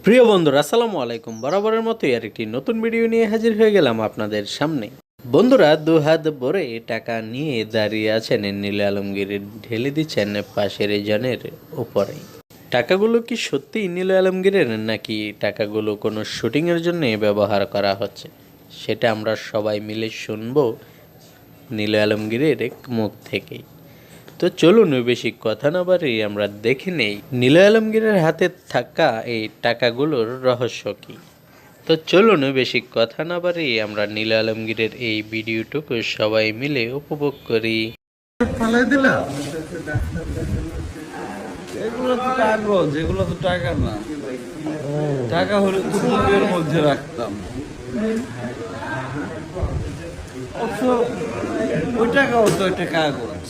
প্রিয় বন্ধুরা, আসসালামু আলাইকুম। বরাবরের মতোই আরেকটি নতুন ভিডিও নিয়ে হাজির হয়ে গেলাম আপনাদের সামনে। বন্ধুরা, দু হাত ভরে টাকা নিয়ে দাঁড়িয়ে আছেন নীল আলমগীর, ঢেলে দিচ্ছেন পাশের জনের উপরে। টাকাগুলো কি সত্যি নীল আলমগীরের, নাকি টাকাগুলো কোনো শুটিংয়ের জন্য ব্যবহার করা হচ্ছে, সেটা আমরা সবাই মিলে শুনবো নীল আলমগীরের মুখ থেকেই। তো চলুন বেশি কথা না বাড়িয়ে আমরা দেখে নেই নীল আলমগীরের হাতে থাকা এই টাকাগুলোর রহস্য কি। তো চলুন বেশি কথা না বাড়িয়ে আমরা নীল আলমগীরের এই ভিডিওটুকু সবাই মিলে উপভোগ করি। এগুলো তো কাগজ, যেগুলো তো টাকা না। টাকা হলে তো বুকের মধ্যে রাখতাম। ওই টাকাও তো একটা কাগজ।